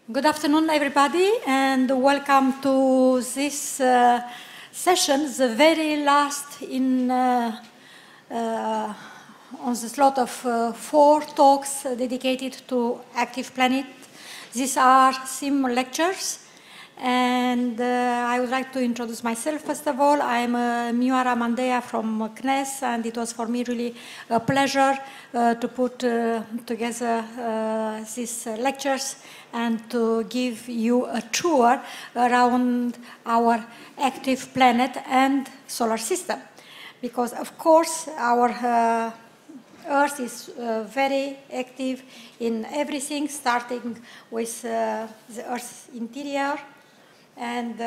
Good afternoon, everybody, and welcome to this session, the very last on the slot of 4 talks dedicated to active planet. These are theme lectures, and I would like to introduce myself first of all. I'm Miara Mandea from CNES, and it was for me really a pleasure to put together these lectures and to give you a tour around our active planet and solar system. Because, of course, our Earth is very active in everything, starting with the Earth's interior and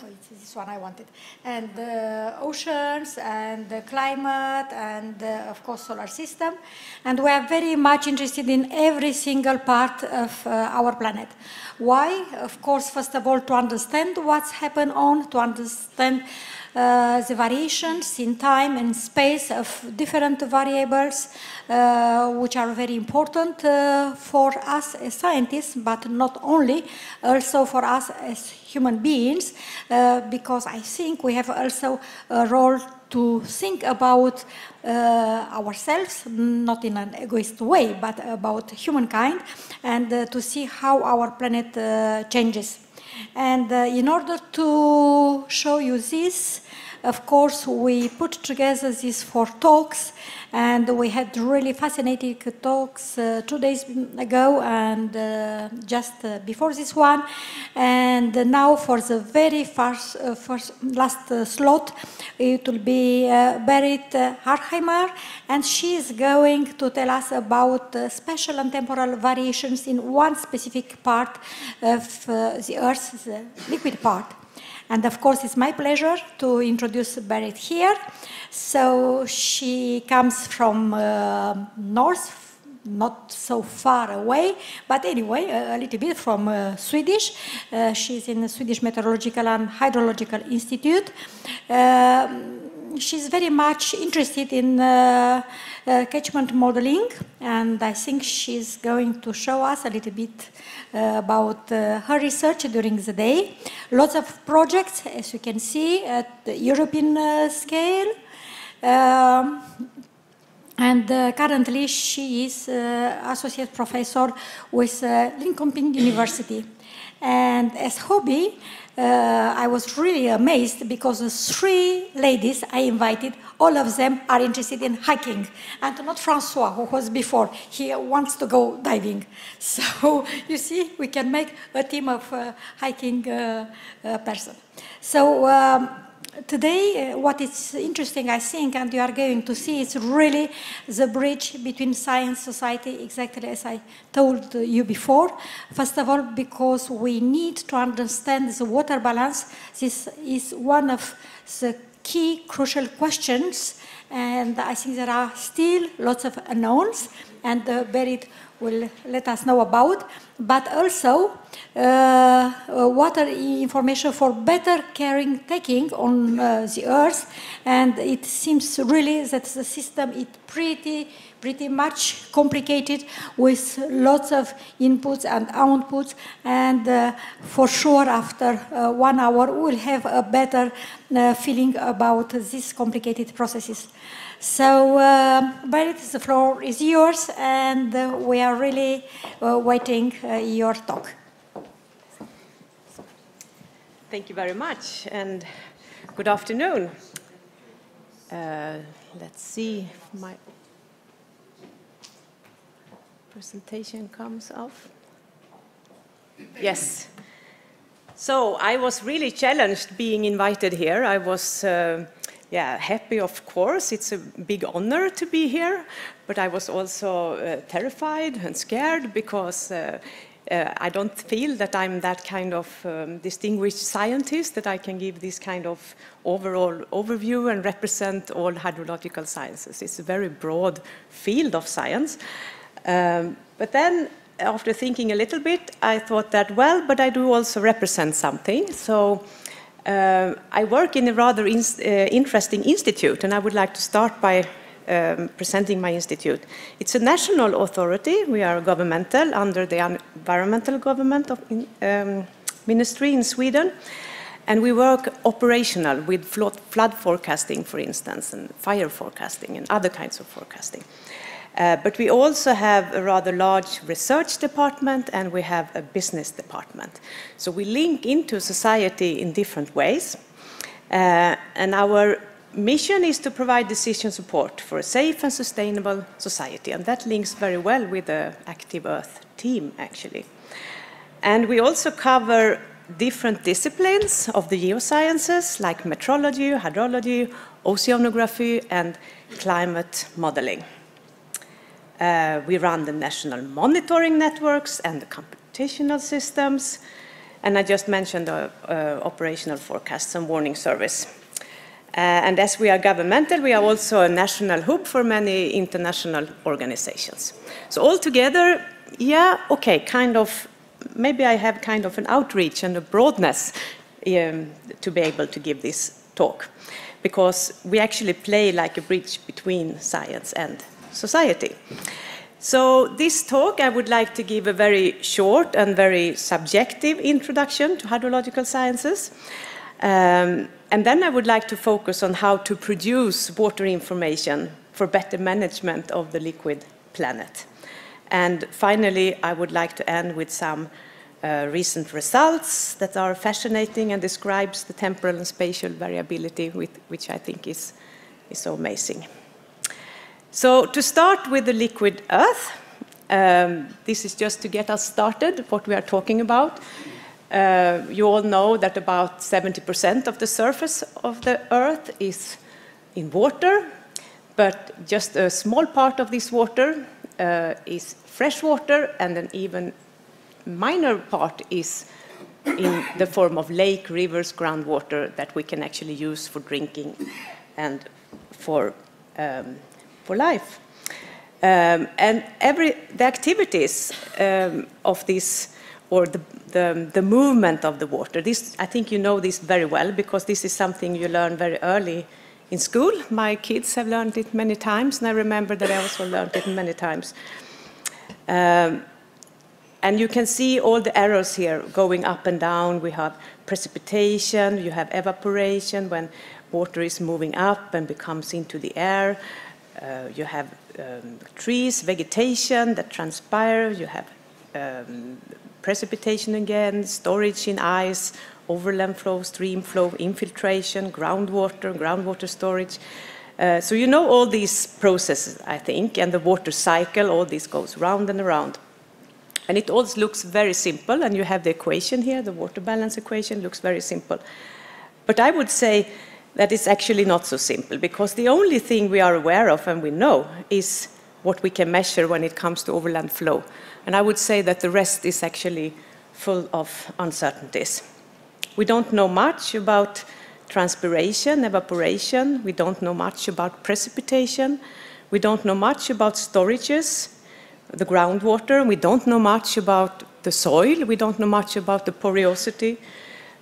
it's this one I wanted, and the oceans and the climate and of course solar system, and we are very much interested in every single part of our planet. Why? Of course, first of all, to understand what's happened to understand the variations in time and space of different variables, which are very important for us as scientists, but not only, also for us as human beings, because I think we have also a role to think about ourselves, not in an egoist way, but about humankind, and to see how our planet changes. And in order to show you this, of course, we put together these 4 talks, and we had really fascinating talks 2 days ago and just before this one. And now for the very last slot, it will be Berit Harheimer, and she is going to tell us about spatial and temporal variations in one specific part of the Earth, the liquid part. And of course, it's my pleasure to introduce Berit here. So she comes from north, not so far away, but anyway, a little bit from Swedish. She's in the Swedish Meteorological and Hydrological Institute. She's very much interested in catchment modeling, and I think she's going to show us a little bit about her research during the day. Lots of projects, as you can see, at the European scale. And currently she is associate professor with Linköping University. And as hobby, I was really amazed because the 3 ladies I invited, all of them are interested in hiking. And not Francois, who was before. He wants to go diving. So you see, we can make a team of hiking person. So today, what is interesting, I think, and you are going to see, is really the bridge between science, society, exactly as I told you before. First of all, because we need to understand the water balance. This is one of the key crucial questions, and I think there are still lots of unknowns, and Berit will let us know about, but also water information for better taking on the Earth. And it seems really that the system is pretty much complicated with lots of inputs and outputs, and for sure after 1 hour we'll have a better feeling about these complicated processes. So, Berit, the floor is yours, and we are really waiting your talk. Thank you very much, and good afternoon. Let's see if my presentation comes off. Yes. So I was really challenged being invited here. I was happy, of course. It's a big honor to be here, but I was also terrified and scared because I don't feel that I'm that kind of distinguished scientist that I can give this kind of overall overview and represent all hydrological sciences. It's a very broad field of science. But then, after thinking a little bit, I thought that, well, but I do also represent something. So I work in a rather interesting institute, and I would like to start by presenting my institute. It's a national authority. We are governmental under the environmental government of ministry in Sweden. And we work operational with flood forecasting, for instance, and fire forecasting and other kinds of forecasting. But we also have a rather large research department, and we have a business department. So we link into society in different ways. And our mission is to provide decision support for a safe and sustainable society. And that links very well with the Active Earth team, actually. And we also cover different disciplines of the geosciences, like meteorology, hydrology, oceanography, and climate modeling. We run the national monitoring networks and the computational systems. And I just mentioned the operational forecasts and warning service. And as we are governmental, we are also a national hub for many international organizations. So altogether, yeah, okay, kind of, maybe I have kind of an outreach and a broadness to be able to give this talk, because we actually play like a bridge between science and society. So this talk, I would like to give a very short and very subjective introduction to hydrological sciences. And then I would like to focus on how to produce water information for better management of the liquid planet. And finally, I would like to end with some recent results that are fascinating and describes the temporal and spatial variability, which I think is so amazing. So to start with the liquid Earth, this is just to get us started, what we are talking about. You all know that about 70% of the surface of the Earth is in water, but just a small part of this water is fresh water, and an even minor part is in the form of lake, rivers, groundwater that we can actually use for drinking and for life. And the activities of this, or the movement of the water, this, I think you know this very well, because this is something you learn very early in school. My kids have learned it many times, and I remember that I also learned it many times. And you can see all the arrows here going up and down. We have precipitation, you have evaporation when water is moving up and becomes into the air. You have trees, vegetation that transpire. You have precipitation again, storage in ice, overland flow, stream flow, infiltration, groundwater storage. So you know all these processes, I think, and the water cycle, all this goes round and around. And it all looks very simple, and you have the equation here, the water balance equation looks very simple. But I would say that it's actually not so simple, because the only thing we are aware of and we know is what we can measure when it comes to overland flow. And I would say that the rest is actually full of uncertainties. We don't know much about transpiration, evaporation. We don't know much about precipitation. We don't know much about storages, the groundwater. We don't know much about the soil. We don't know much about the porosity.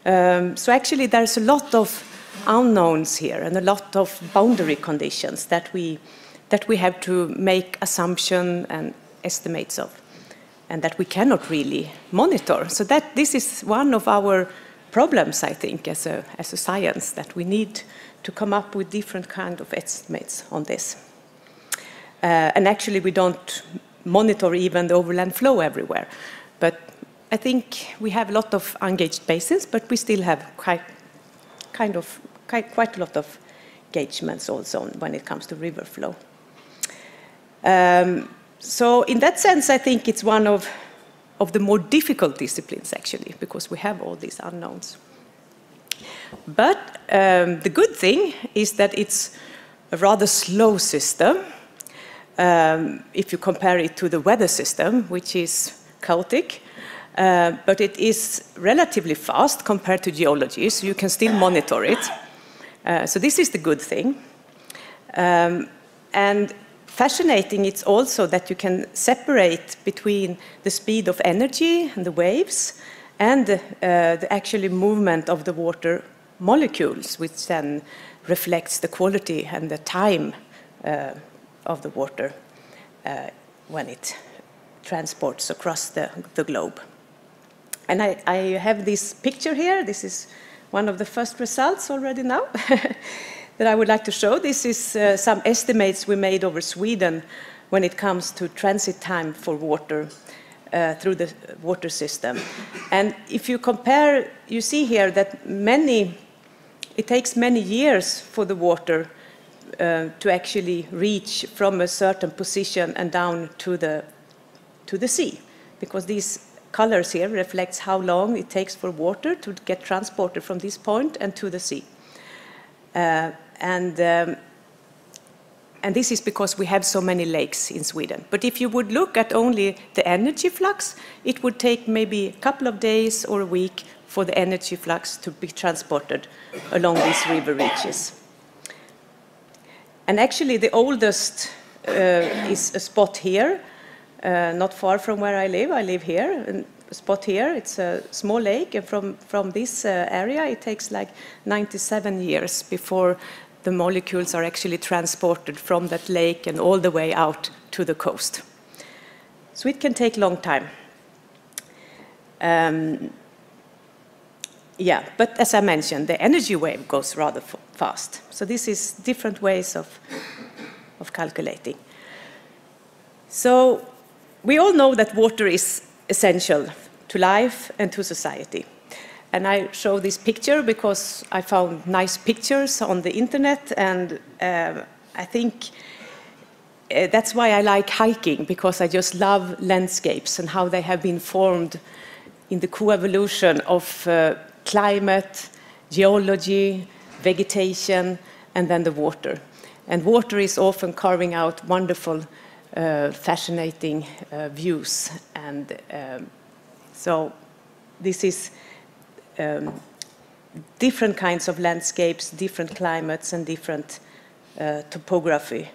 So actually there's a lot of unknowns here and a lot of boundary conditions that we have to make assumptions and estimates of, and that we cannot really monitor. So that this is one of our problems, I think, as a science, that we need to come up with different kind of estimates on this. And actually we don't monitor even the overland flow everywhere. But I think we have a lot of engaged basins, but we still have quite a lot of engagements also when it comes to river flow. So in that sense, I think it's one of the more difficult disciplines, actually, because we have all these unknowns. But the good thing is that it's a rather slow system if you compare it to the weather system, which is chaotic. But it is relatively fast compared to geology, so you can still monitor it. So this is the good thing. And fascinating, it's also that you can separate between the speed of energy and the waves and the actual movement of the water molecules, which then reflects the quality and the time of the water when it transports across the globe. And I have this picture here. This is one of the first results already now that I would like to show. This is some estimates we made over Sweden when it comes to transit time for water through the water system. And if you compare, you see here that it takes many years for the water to actually reach from a certain position and down to the sea, because these colors here reflects how long it takes for water to get transported from this point and to the sea. And this is because we have so many lakes in Sweden. But if you would look at only the energy flux, it would take maybe a couple of days or a week for the energy flux to be transported along these river reaches. And actually the oldest is a spot here, not far from where I live. I live here, and a spot here, it's a small lake, and from this area it takes like 97 years before the molecules are actually transported from that lake and all the way out to the coast. So it can take a long time. Yeah, but as I mentioned, the energy wave goes rather fast. So this is different ways of calculating. So we all know that water is essential to life and to society. And I show this picture because I found nice pictures on the internet, and I think that's why I like hiking, because I just love landscapes and how they have been formed in the coevolution of climate, geology, vegetation, and then the water. And water is often carving out wonderful, fascinating views. And so this is different kinds of landscapes, different climates, and different topography.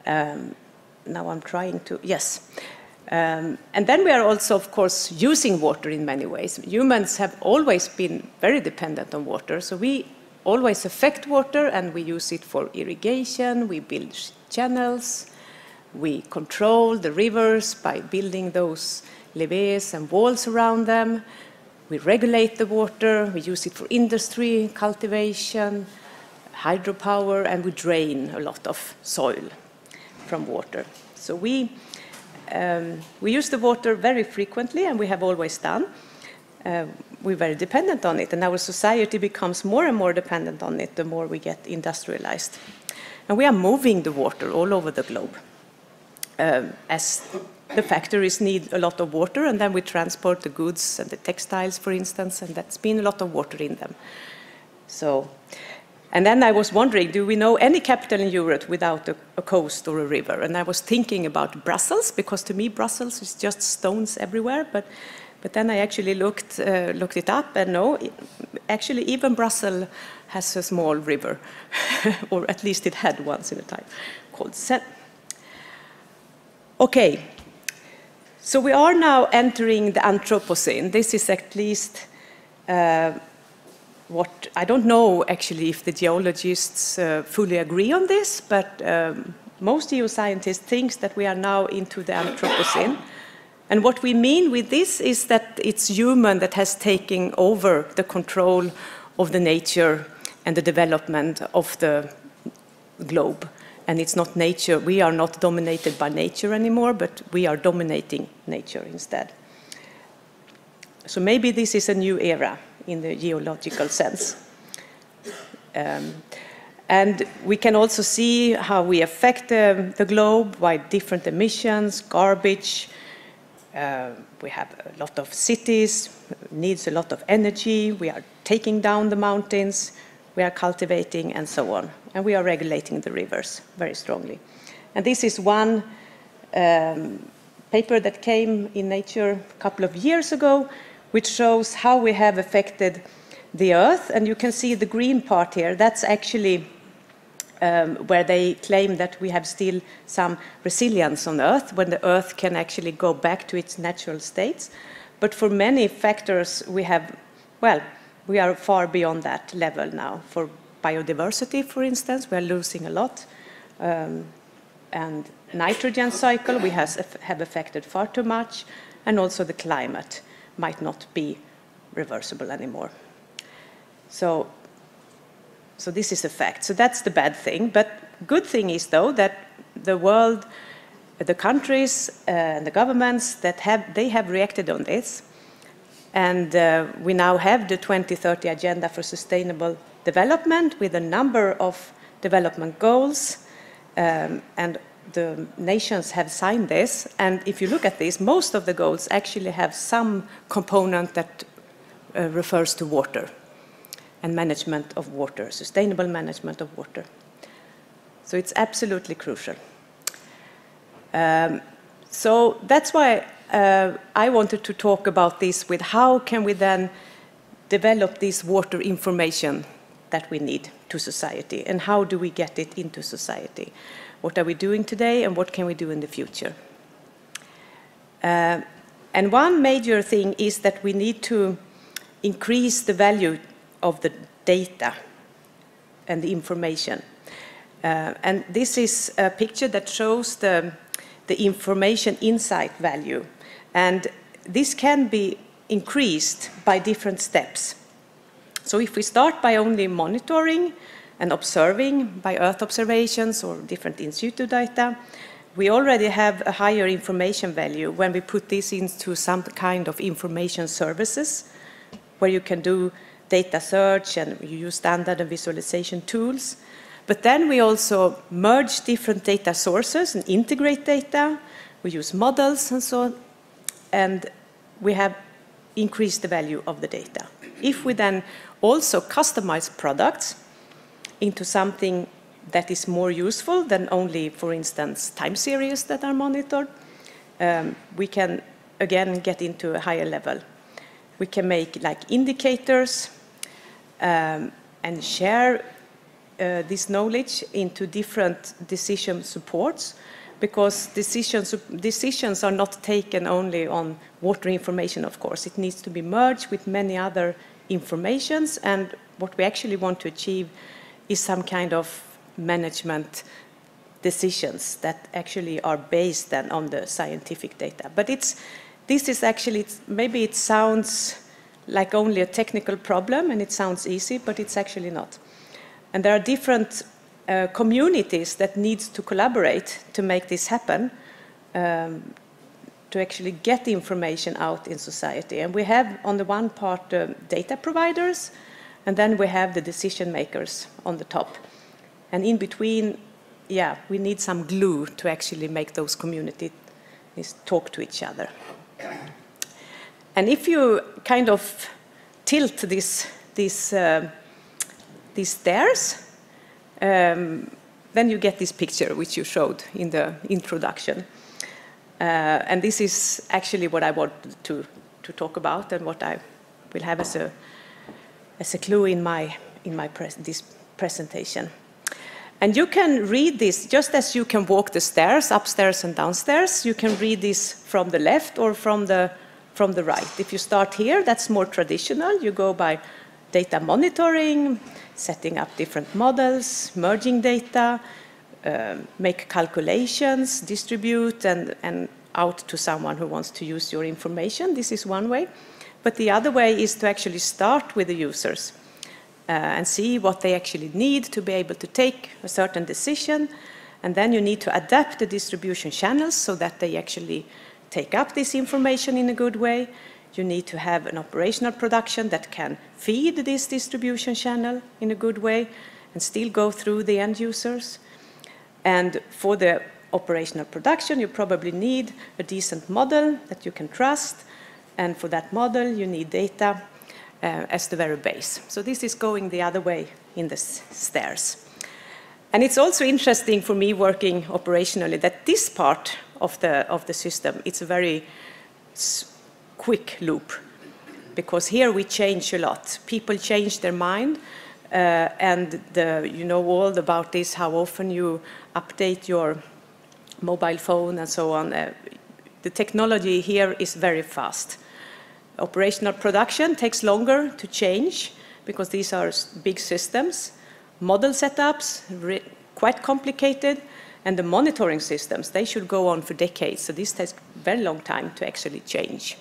Now I'm trying to, yes. And then we are also, of course, using water in many ways. Humans have always been very dependent on water, so we always affect water, and we use it for irrigation, we build channels, we control the rivers by building those levees and walls around them. We regulate the water, we use it for industry, cultivation, hydropower, and we drain a lot of soil from water. So we use the water very frequently, and we have always done. We're very dependent on it, and our society becomes more and more dependent on it the more we get industrialized. And we are moving the water all over the globe. As the factories need a lot of water, and then we transport the goods and the textiles, for instance, and that's been a lot of water in them. So, and then I was wondering, do we know any capital in Europe without a coast or a river? And I was thinking about Brussels, because to me Brussels is just stones everywhere, but then I actually looked it up, and no, actually even Brussels has a small river, or at least it had once in a time, called Seine. Okay, so we are now entering the Anthropocene. This is at least what, I don't know actually if the geologists fully agree on this, but most geoscientists think that we are now into the Anthropocene. And what we mean with this is that it's human that has taken over the control of the nature and the development of the globe. And it's not nature, we are not dominated by nature anymore, but we are dominating nature instead. So maybe this is a new era in the geological sense. And we can also see how we affect the globe by different emissions, garbage. We have a lot of cities, needs a lot of energy. We are taking down the mountains, we are cultivating, and so on. And we are regulating the rivers very strongly. And this is one paper that came in Nature a couple of years ago, which shows how we have affected the Earth. And you can see the green part here. That's actually where they claim that we have still some resilience on Earth, when the Earth can actually go back to its natural states. But for many factors, we have, well, we are far beyond that level now. For biodiversity, for instance, we are losing a lot. and nitrogen cycle we have affected far too much, and also the climate might not be reversible anymore. So this is a fact. So that's the bad thing. But good thing is, though, that the world, the countries and the governments they have reacted on this. And we now have the 2030 Agenda for Sustainable Development with a number of development goals. And the nations have signed this. And if you look at this, most of the goals actually have some component that refers to water and management of water, sustainable management of water. So it's absolutely crucial. So that's why I wanted to talk about this with how can we then develop this water information that we need to society, and how do we get it into society? What are we doing today, and what can we do in the future? And one major thing is that we need to increase the value of the data and the information. And this is a picture that shows the information insight value. And this can be increased by different steps. So if we start by only monitoring and observing by Earth observations or different in situ data, we already have a higher information value when we put this into some kind of information services, where you can do data search and you use standard and visualization tools. But then we also merge different data sources and integrate data. We use models and so on, and we have increased the value of the data. If we then also customize products into something that is more useful than only, for instance, time series that are monitored, we can again get into a higher level. We can make like indicators and share this knowledge into different decision supports, because decisions are not taken only on water information, of course. It needs to be merged with many other informations, and what we actually want to achieve is some kind of management decisions that actually are based then on the scientific data. But this is actually, maybe it sounds like only a technical problem and it sounds easy, but it's actually not. And there are different communities that need to collaborate to make this happen, to actually get the information out in society. And we have on the one part data providers, and then we have the decision makers on the top. And in between, yeah, we need some glue to actually make those communities talk to each other. And if you kind of tilt these stairs, then you get this picture which you showed in the introduction. And this is actually what I wanted to talk about, and what I will have as a clue in this presentation. And you can read this just as you can walk the stairs, upstairs and downstairs. You can read this from the left or from the right. If you start here, that's more traditional. You go by data monitoring, setting up different models, merging data, make calculations, distribute, and out to someone who wants to use your information. This is one way. But the other way is to actually start with the users and see what they actually need to be able to take a certain decision. And then you need to adapt the distribution channels so that they actually take up this information in a good way. You need to have an operational production that can feed this distribution channel in a good way and still go through the end users. And for the operational production, you probably need a decent model that you can trust. And for that model, you need data as the very base. So this is going the other way in the stairs. And it's also interesting for me working operationally that this part of the system, it's a very quick loop, because here we change a lot. People change their mind, and you know all about this, how often you update your mobile phone and so on. The technology here is very fast. Operational production takes longer to change because these are big systems. Model setups, quite complicated, And the monitoring systems, they should go on for decades. So this takes a very long time to actually change.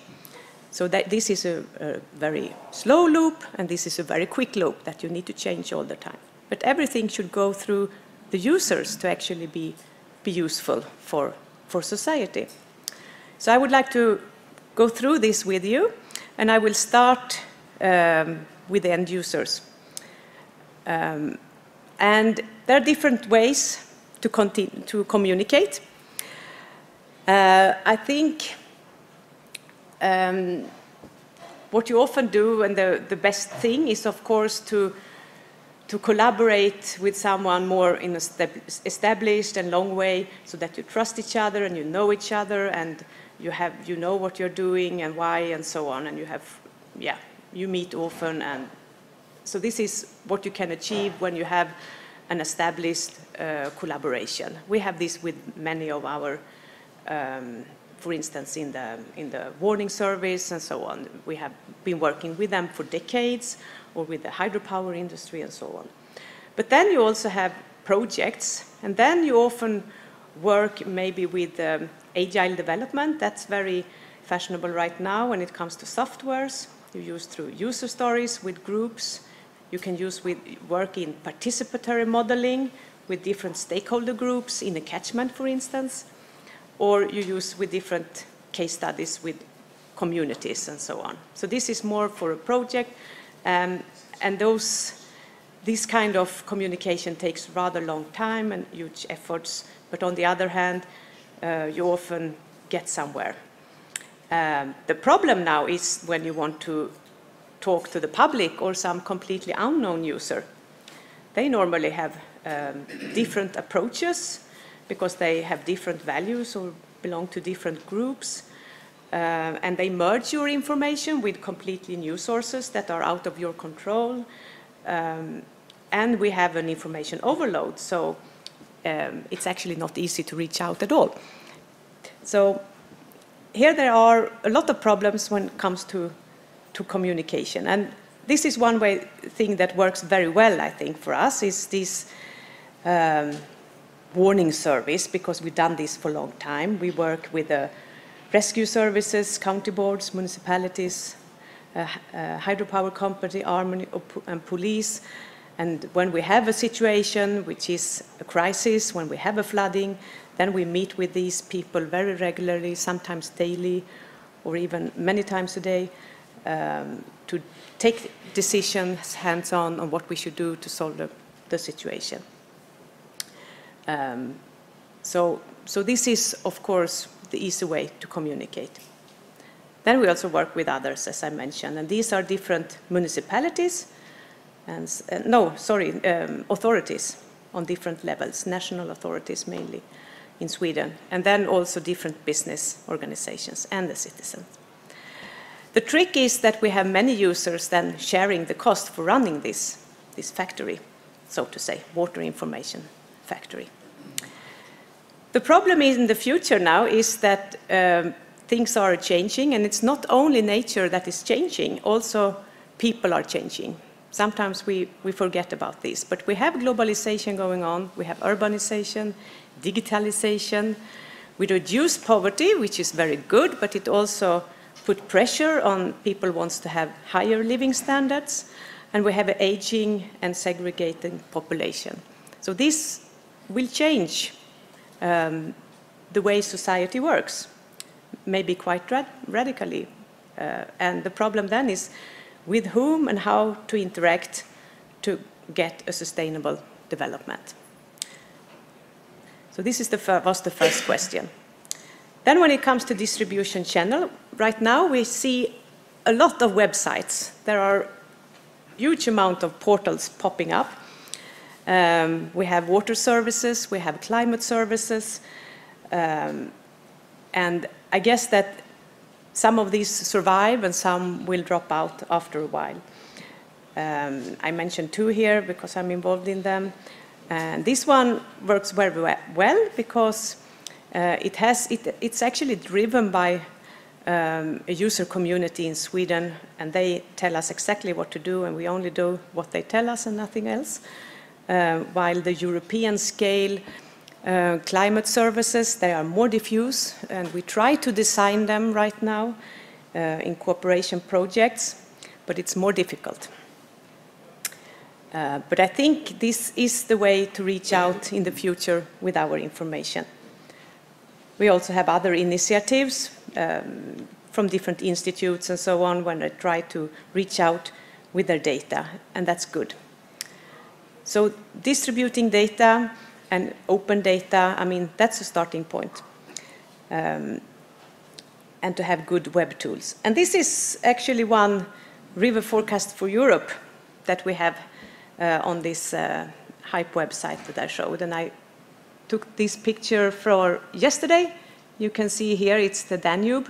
So that this is a very slow loop, and this is a very quick loop that you need to change all the time. But everything should go through the users to actually be useful for society. So I would like to go through this with you, and I will start with the end users. And there are different ways to communicate. I think what you often do, and the best thing is, of course, to collaborate with someone more in an established and long way, so that you trust each other and you know each other, and you know what you're doing and why and so on, and you meet often, and so this is what you can achieve when you have an established collaboration. We have this with many of our, for instance, in the warning service and so on. We have been working with them for decades, or with the hydropower industry and so on. But then you also have projects, and then you often work maybe with agile development. That's very fashionable right now when it comes to softwares. You use through user stories with groups. You can work in participatory modeling with different stakeholder groups in a catchment, for instance, or you use with different case studies with communities and so on. So this is more for a project, and this kind of communication takes rather long time and huge efforts, but on the other hand, you often get somewhere. The problem now is when you want to talk to the public or some completely unknown user. They normally have different approaches because they have different values or belong to different groups, and they merge your information with completely new sources that are out of your control, and we have an information overload, so it's actually not easy to reach out at all. So here there are a lot of problems when it comes to communication, and this is one thing that works very well, I think, for us, is this warning service, because we've done this for a long time. We work with the rescue services, county boards, municipalities, hydropower company, army and police, and when we have a situation which is a crisis, when we have a flooding, then we meet with these people very regularly, sometimes daily, or even many times a day, to take decisions hands-on what we should do to solve the situation. So this is, of course, the easy way to communicate. Then we also work with others, as I mentioned, and these are different municipalities, and authorities on different levels, national authorities mainly in Sweden, and then also different business organizations and the citizens. The trick is that we have many users then sharing the cost for running this factory, so to say, water information factory. The problem in the future now is that things are changing, and it's not only nature that is changing, also people are changing. Sometimes we forget about this, but we have globalization going on, we have urbanization, digitalization, we reduce poverty, which is very good, but it also put pressure on people who want to have higher living standards, and we have an aging and segregating population. So this will change the way society works, maybe quite radically. And the problem then is with whom and how to interact to get a sustainable development. So this is was the first question. Then when it comes to distribution channel, right now we see a lot of websites. There are huge amount of portals popping up. We have water services, we have climate services, and I guess that some of these survive and some will drop out after a while. I mentioned two here because I'm involved in them. And this one works very well because it's actually driven by a user community in Sweden, and they tell us exactly what to do, and we only do what they tell us and nothing else. While the European scale, Climate services, they are more diffuse, and we try to design them right now in cooperation projects, but it's more difficult. But I think this is the way to reach out in the future with our information. We also have other initiatives from different institutes and so on when they try to reach out with their data, and that's good. So distributing data and open data, I mean, that's a starting point. And to have good web tools. And this is actually one river forecast for Europe that we have on this HYPE website that I showed. And I took this picture for yesterday. You can see here it's the Danube.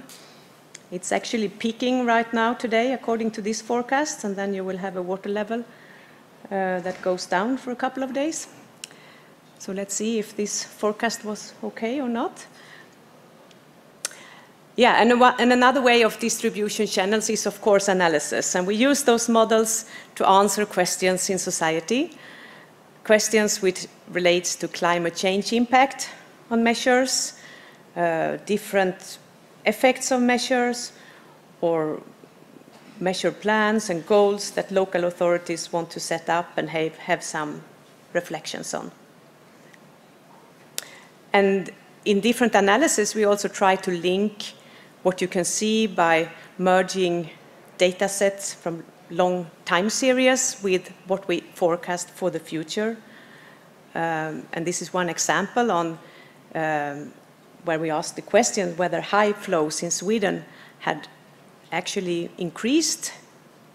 It's actually peaking right now today according to this forecast, and then you will have a water level that goes down for a couple of days. So let's see if this forecast was okay or not. Yeah, and another way of distribution channels is, of course, analysis. And we use those models to answer questions in society, questions which relates to climate change impact on measures, different effects of measures, or measure plans and goals that local authorities want to set up and have some reflections on. And in different analysis, we also try to link what you can see by merging data sets from long time series with what we forecast for the future. And this is one example on where we asked the question whether high flows in Sweden had actually increased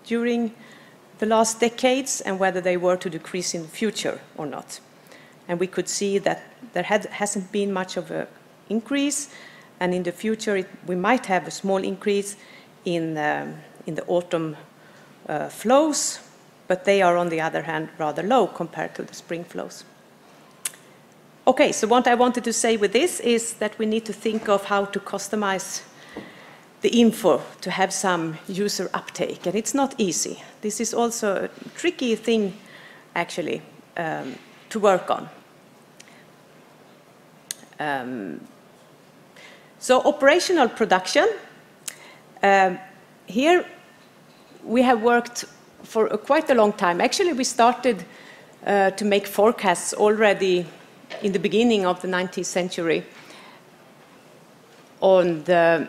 during the last decades and whether they were to decrease in the future or not. And we could see that there hasn't been much of an increase, and in the future we might have a small increase in the autumn flows, but they are on the other hand rather low compared to the spring flows. Okay, so what I wanted to say with this is that we need to think of how to customize the info to have some user uptake, and it's not easy. This is also a tricky thing actually to work on. So operational production, here we have worked for quite a long time. Actually, we started to make forecasts already in the beginning of the 19th century on the,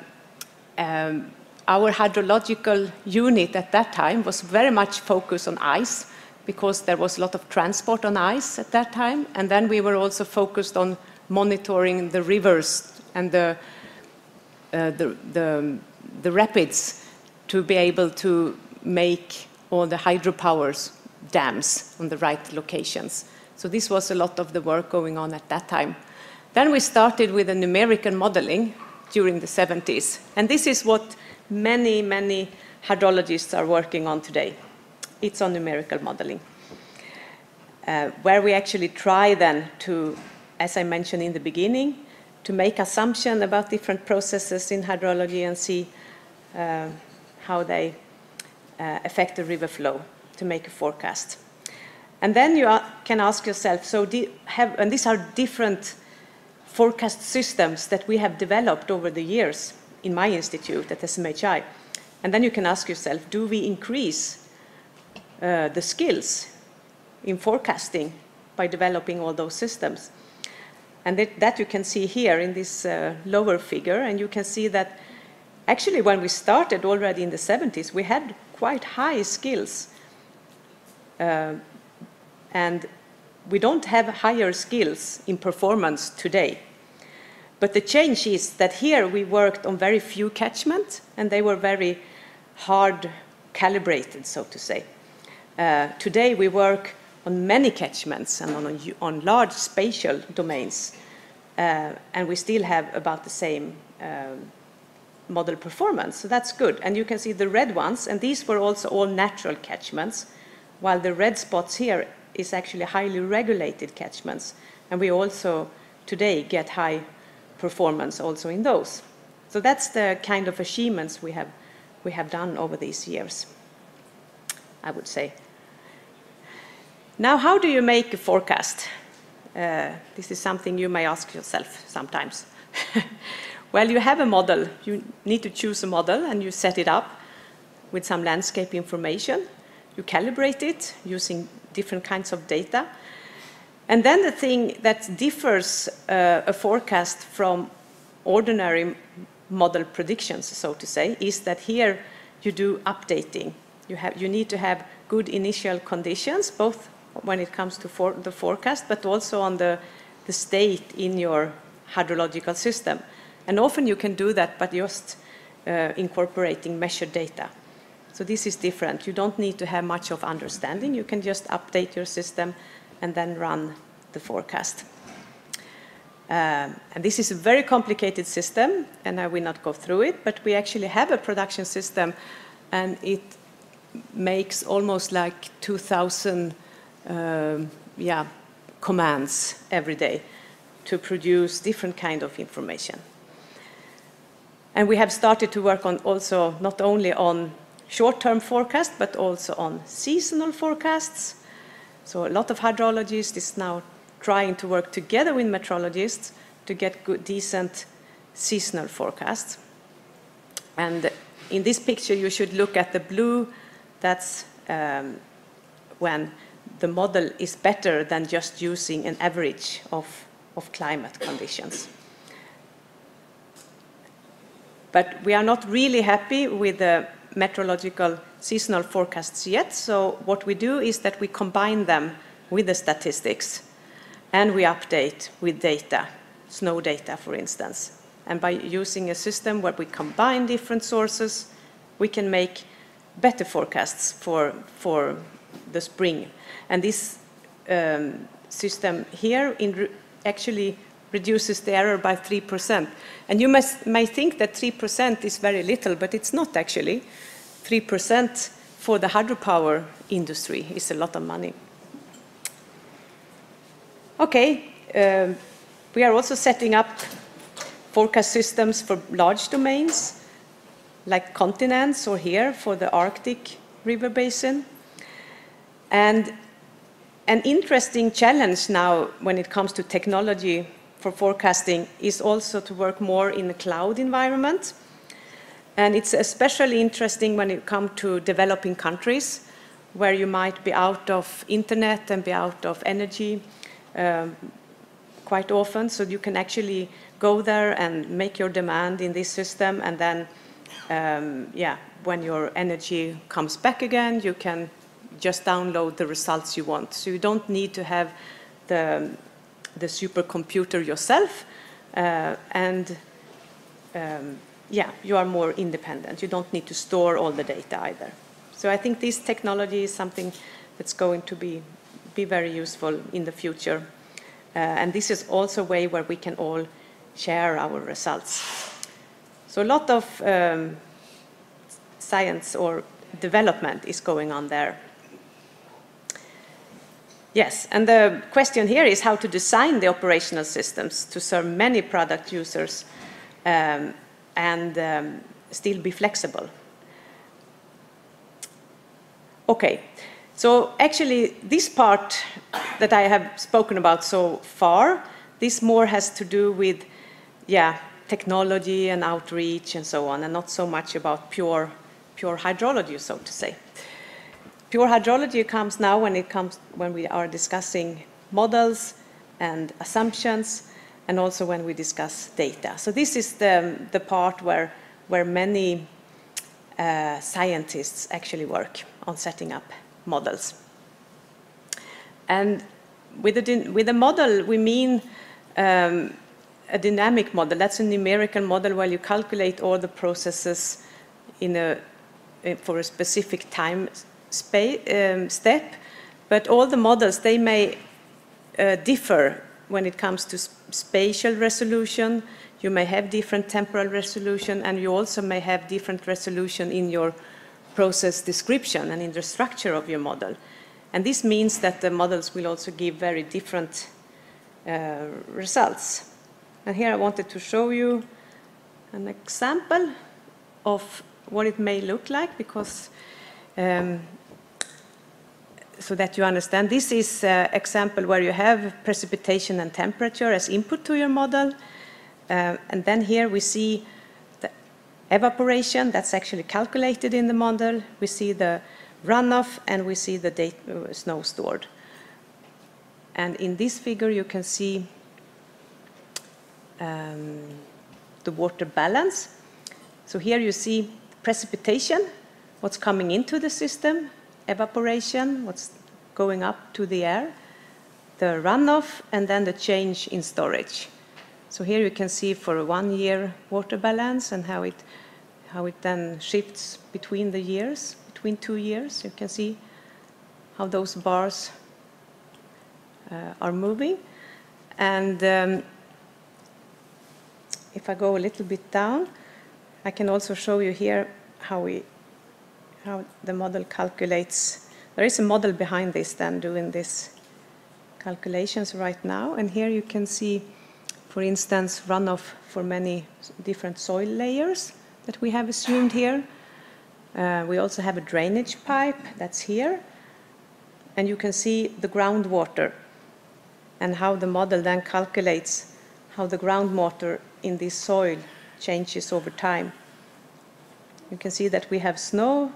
our hydrological unit at that time was very much focused on ice because there was a lot of transport on ice at that time, and then we were also focused on monitoring the rivers and the rapids to be able to make all the hydropower dams on the right locations. So this was a lot of the work going on at that time. Then we started with a numerical modeling during the 70s. And this is what many, many hydrologists are working on today. It's on numerical modeling, where we actually try then to, as I mentioned in the beginning, to make assumptions about different processes in hydrology and see how they affect the river flow to make a forecast. And then you can ask yourself, so and these are different forecast systems that we have developed over the years in my institute at SMHI. And then you can ask yourself, do we increase the skills in forecasting by developing all those systems? And that you can see here in this lower figure, and you can see that actually when we started already in the 70s, we had quite high skills. And we don't have higher skills in performance today. But the change is that here we worked on very few catchments, and they were very hard calibrated, so to say. Today we work on many catchments and on large spatial domains, and we still have about the same model performance, so that's good. And you can see the red ones, and these were also all natural catchments, while the red spots here is actually highly regulated catchments, and we also today get high performance also in those. So that's the kind of achievements we have done over these years, I would say. Now, how do you make a forecast? This is something you may ask yourself sometimes. Well, you have a model. You need to choose a model, and you set it up with some landscape information. You calibrate it using different kinds of data. And then the thing that differs a forecast from ordinary model predictions, so to say, is that here you do updating. You need to have good initial conditions, both when it comes to the forecast, but also on the state in your hydrological system. And often you can do that by just incorporating measured data. So this is different. You don't need to have much of understanding. You can just update your system and then run the forecast. And this is a very complicated system, and I will not go through it, but we actually have a production system, and it makes almost like 2,000 commands every day to produce different kind of information. And we have started to work on also not only on short-term forecasts, but also on seasonal forecasts. So a lot of hydrologists is now trying to work together with meteorologists to get good, decent seasonal forecasts. And in this picture, you should look at the blue. That's when the model is better than just using an average of climate conditions. But we are not really happy with the meteorological seasonal forecasts yet. So what we do is that we combine them with the statistics, and we update with data, snow data, for instance. And by using a system where we combine different sources, we can make better forecasts for the spring. And this system here actually reduces the error by 3%. And you may think that 3% is very little, but it's not actually. 3% for the hydropower industry is a lot of money. Okay, we are also setting up forecast systems for large domains, like continents, or here for the Arctic river basin. And an interesting challenge now when it comes to technology for forecasting is also to work more in a cloud environment. And it's especially interesting when it comes to developing countries, where you might be out of internet and be out of energy quite often. So you can actually go there and make your demand in this system, and then when your energy comes back again, you can just download the results you want. So you don't need to have the supercomputer yourself, you are more independent. You don't need to store all the data either. So I think this technology is something that's going to be very useful in the future. And this is also a way where we can all share our results. So a lot of science or development is going on there. Yes, and the question here is how to design the operational systems to serve many product users and still be flexible. Okay, so actually this part that I have spoken about so far, this more has to do with technology and outreach and so on, and not so much about pure hydrology, so to say. Pure hydrology comes now when we are discussing models and assumptions, and also when we discuss data. So this is the part where many scientists actually work on setting up models. And with a model, we mean a dynamic model. That's a numerical model where you calculate all the processes for a specific time step, but all the models, they may differ when it comes to spatial resolution. You may have different temporal resolution, and you also may have different resolution in your process description and in the structure of your model. And this means that the models will also give very different results. And here I wanted to show you an example of what it may look like, because so that you understand, this is an example where you have precipitation and temperature as input to your model. And then here we see the evaporation that's actually calculated in the model. We see the runoff, and we see the snow stored. And in this figure, you can see the water balance. So here you see precipitation, what's coming into the system, evaporation, what's going up to the air, the runoff, and then the change in storage. So here you can see for a 1 year water balance and how it then shifts between the years, between 2 years. You can see how those bars are moving. And if I go a little bit down, I can also show you here how the model calculates. There is a model behind this then doing these calculations right now. And here you can see, for instance, runoff for many different soil layers that we have assumed here. We also have a drainage pipe that's here. And you can see the groundwater and how the model then calculates how the groundwater in this soil changes over time. You can see that we have snow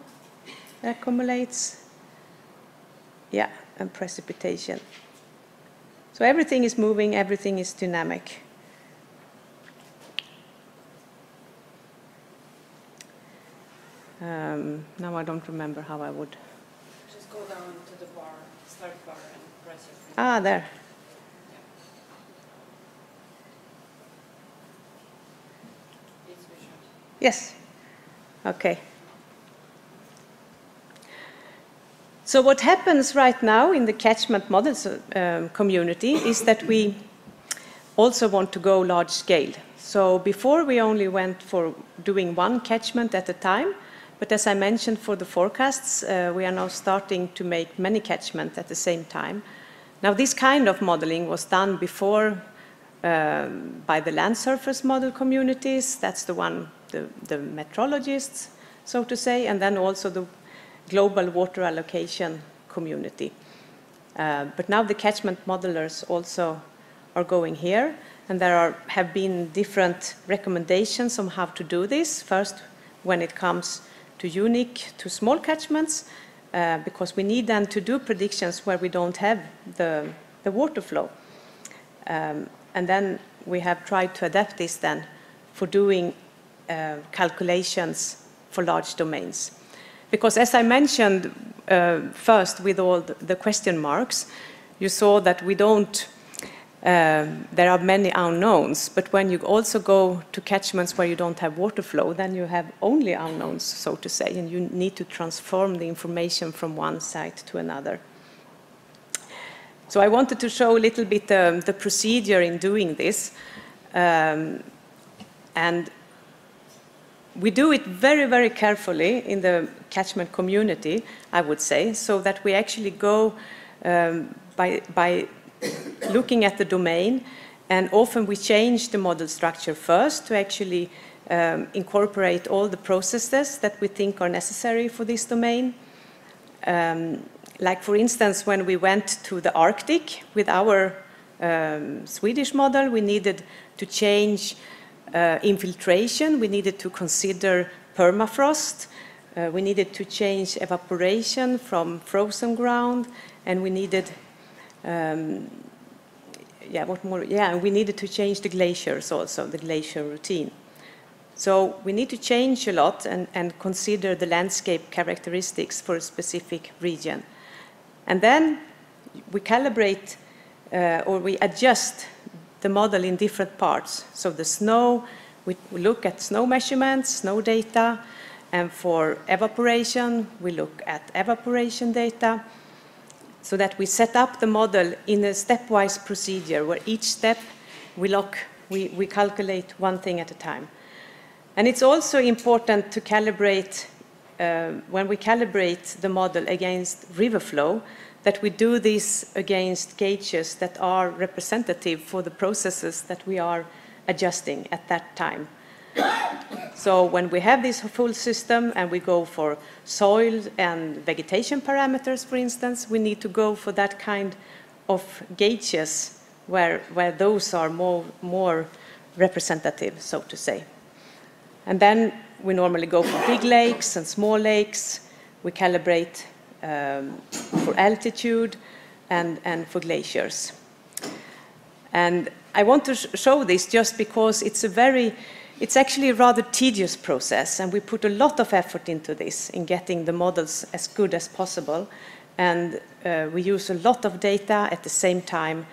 accumulates, yeah, and precipitation. So everything is moving, everything is dynamic. Now I don't remember how I would. Just go down to the bar, start bar, and press it. Ah, there. Yes. Okay. So what happens right now in the catchment models community is that we also want to go large scale. So before we only went for doing one catchment at a time, but as I mentioned for the forecasts, we are now starting to make many catchments at the same time. Now this kind of modeling was done before by the land surface model communities. That's the one, the meteorologists, so to say, and then also the global water allocation community. But now the catchment modelers also are going here, and there have been different recommendations on how to do this. First, when it comes to unique to small catchments, because we need then to do predictions where we don't have the water flow. And then we have tried to adapt this then for doing calculations for large domains. Because as I mentioned first with all the question marks, you saw that we don't, there are many unknowns, but when you also go to catchments where you don't have water flow, then you have only unknowns, so to say, and you need to transform the information from one site to another. So I wanted to show a little bit the procedure in doing this. And we do it very, very carefully in the catchment community, I would say, so that we actually go by looking at the domain, and often we change the model structure first to actually incorporate all the processes that we think are necessary for this domain. Like for instance, when we went to the Arctic with our Swedish model, we needed to change infiltration, we needed to consider permafrost, we needed to change evaporation from frozen ground, and we needed, we needed to change the glaciers also, the glacier routine. So we need to change a lot and consider the landscape characteristics for a specific region. And then we calibrate or we adjust the model in different parts. So the snow, we look at snow measurements, snow data, and for evaporation, we look at evaporation data, so that we set up the model in a stepwise procedure where each step we calculate one thing at a time. And it's also important to calibrate, when we calibrate the model against river flow, that we do this against gauges that are representative for the processes that we are adjusting at that time. So when we have this full system and we go for soil and vegetation parameters, for instance, we need to go for that kind of gauges where those are more representative, so to say. And then we normally go for big lakes and small lakes. We calibrate for altitude and for glaciers. And I want to show this just because it's actually a rather tedious process, and we put a lot of effort into this, in getting the models as good as possible. And we use a lot of data at the same time.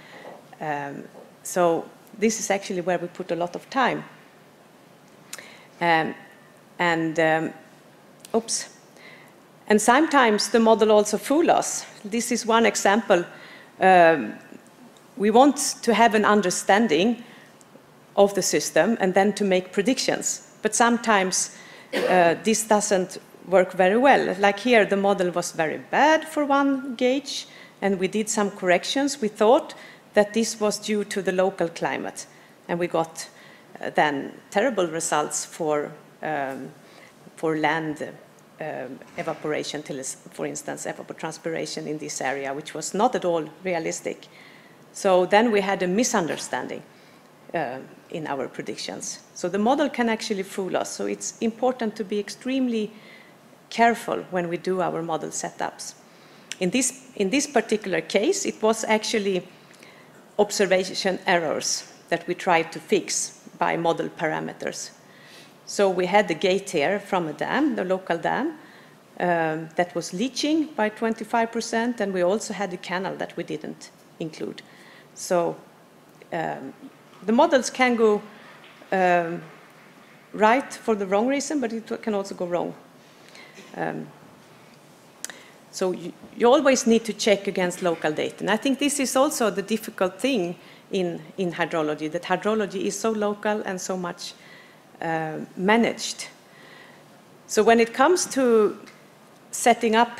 So this is actually where we put a lot of time. Oops. And sometimes the model also fools us. This is one example. We want to have an understanding of the system and then to make predictions. But sometimes this doesn't work very well. Like here, the model was very bad for one gauge, and we did some corrections. We thought that this was due to the local climate, and we got then terrible results for land evaporation, for instance, evapotranspiration in this area, which was not at all realistic. So then we had a misunderstanding in our predictions. So the model can actually fool us. So it's important to be extremely careful when we do our model setups. In this particular case, it was actually observation errors that we tried to fix by model parameters. So we had the gate here from a dam, the local dam, that was leaching by 25%, and we also had a canal that we didn't include. So the models can go right for the wrong reason, but it can also go wrong. So you always need to check against local data. And I think this is also the difficult thing in hydrology, that hydrology is so local and so much managed. So when it comes to setting up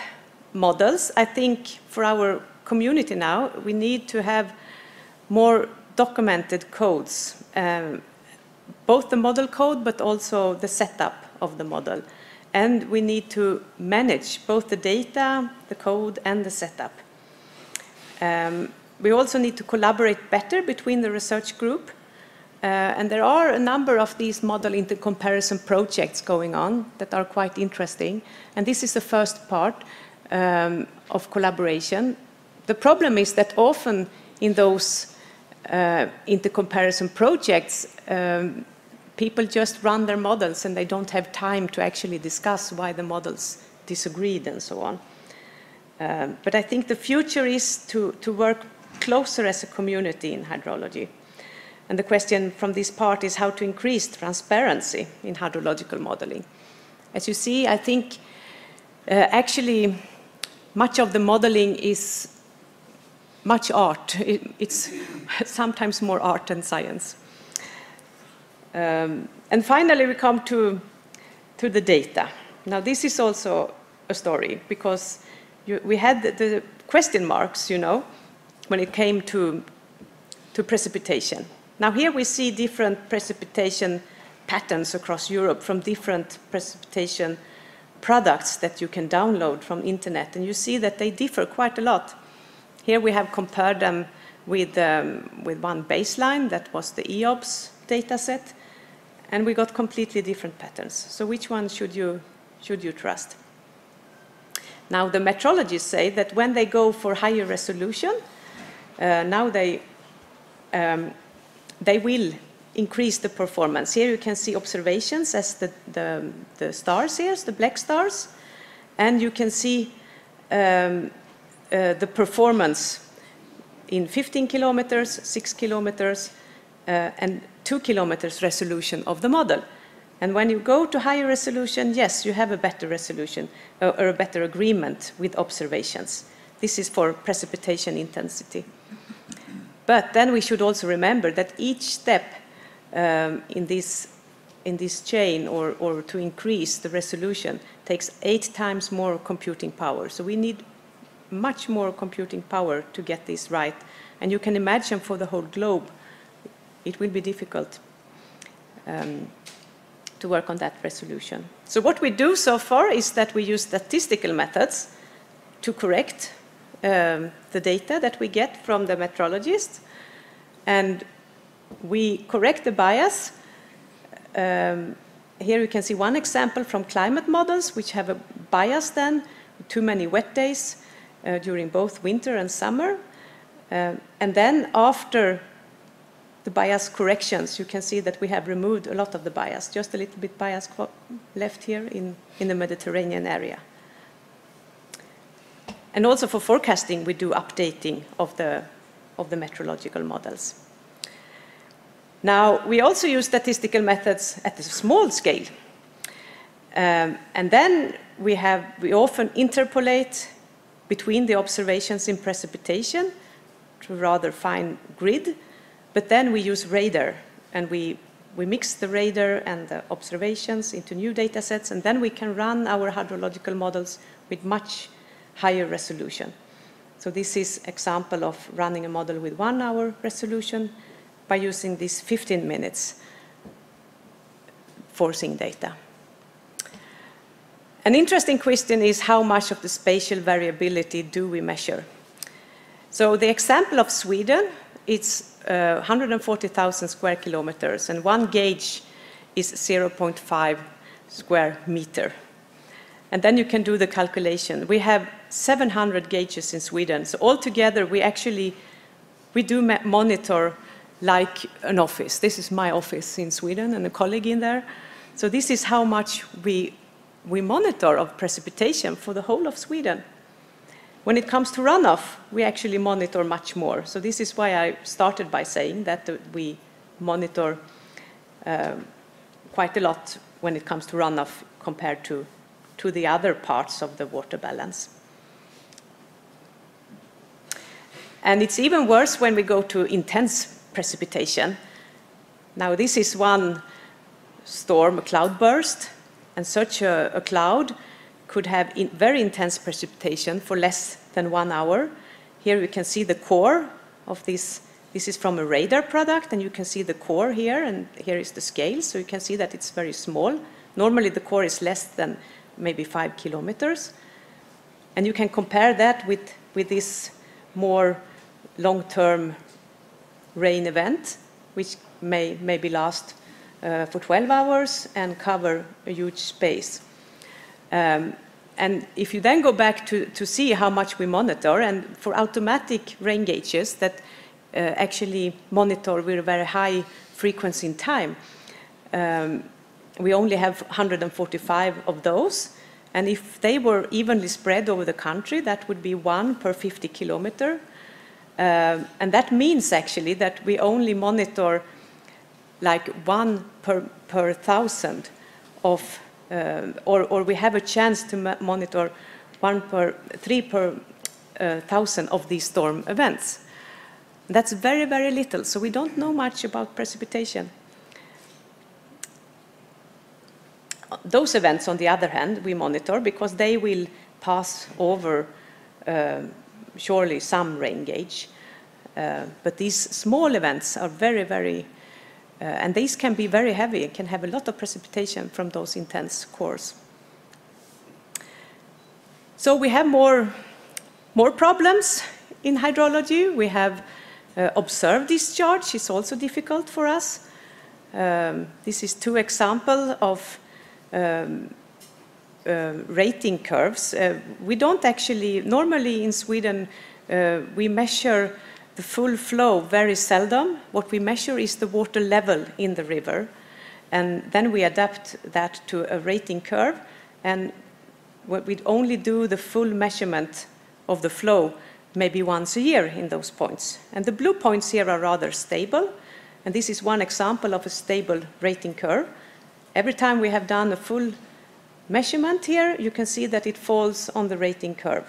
models, I think for our community now, we need to have more documented codes, both the model code, but also the setup of the model. And we need to manage both the data, the code, and the setup. We also need to collaborate better between the research group. And there are a number of these model intercomparison projects going on that are quite interesting. And this is the first part of collaboration. The problem is that often in those intercomparison projects, people just run their models and they don't have time to actually discuss why the models disagreed and so on. But I think the future is to work closer as a community in hydrology. And the question from this part is how to increase transparency in hydrological modeling. As you see, I think actually much of the modeling is much art. It's sometimes more art than science. And finally, we come to the data. Now, this is also a story, because we had the question marks, you know, when it came to precipitation. Now, here we see different precipitation patterns across Europe from different precipitation products that you can download from the internet, and you see that they differ quite a lot. Here we have compared them with one baseline, that was the EOBS data set, and we got completely different patterns. So which one should you trust? Now, the meteorologists say that when they go for higher resolution, now they will increase the performance. Here you can see observations as the stars here, the black stars, and you can see the performance in 15 kilometers, 6 kilometers, and 2 kilometers resolution of the model. And when you go to higher resolution, yes, you have a better resolution or a better agreement with observations. This is for precipitation intensity. But then we should also remember that each step in this chain or to increase the resolution takes 8 times more computing power. So we need much more computing power to get this right. And you can imagine for the whole globe, it will be difficult. to work on that resolution. So what we do so far is that we use statistical methods to correct the data that we get from the meteorologists, and we correct the bias. Here you can see one example from climate models, which have a bias then, too many wet days during both winter and summer. And then after the bias corrections, you can see that we have removed a lot of the bias, just a little bit bias left here in the Mediterranean area. And also for forecasting, we do updating of the meteorological models. Now, we also use statistical methods at a small scale. And then we often interpolate between the observations in precipitation to rather fine grid, but then we use radar, and we mix the radar and the observations into new data sets, and then we can run our hydrological models with much higher resolution. So this is an example of running a model with 1 hour resolution by using this 15 minutes forcing data. An interesting question is how much of the spatial variability do we measure? So the example of Sweden, it's 140,000 square kilometers, and one gauge is 0.5 square meter. And then you can do the calculation. We have 700 gauges in Sweden, so altogether we do monitor like an office. This is my office in Sweden and a colleague in there. So this is how much we monitor of precipitation for the whole of Sweden. When it comes to runoff, we actually monitor much more. So this is why I started by saying that we monitor quite a lot when it comes to runoff compared to the other parts of the water balance. And it's even worse when we go to intense precipitation. Now, this is one storm, a cloudburst, and such a cloud could have very intense precipitation for less than 1 hour. Here you can see the core of this. This is from a radar product, and you can see the core here, and here is the scale, so you can see that it's very small. Normally the core is less than maybe 5 kilometers. And you can compare that with this more long-term rain event, which may maybe last for 12 hours and cover a huge space. And if you then go back to see how much we monitor, and for automatic rain gauges that actually monitor with a very high frequency in time, we only have 145 of those. And if they were evenly spread over the country, that would be 1 per 50 kilometer. And that means actually that we only monitor like 1 per 1,000 of, or we have a chance to monitor 3 per 1,000 of these storm events. That's very, very little, so we don't know much about precipitation. Those events, on the other hand, we monitor because they will pass over surely some rain gauge. But these small events are very, very, and these can be very heavy and can have a lot of precipitation from those intense cores. So we have more problems in hydrology. We have observed discharge. It's also difficult for us. This is 2 examples of rating curves. We don't actually, normally in Sweden, we measure the full flow very seldom. What we measure is the water level in the river. And then we adapt that to a rating curve. And we'd only do the full measurement of the flow maybe once a year in those points. And the blue points here are rather stable. And this is one example of a stable rating curve. Every time we have done a full measurement here, you can see that it falls on the rating curve.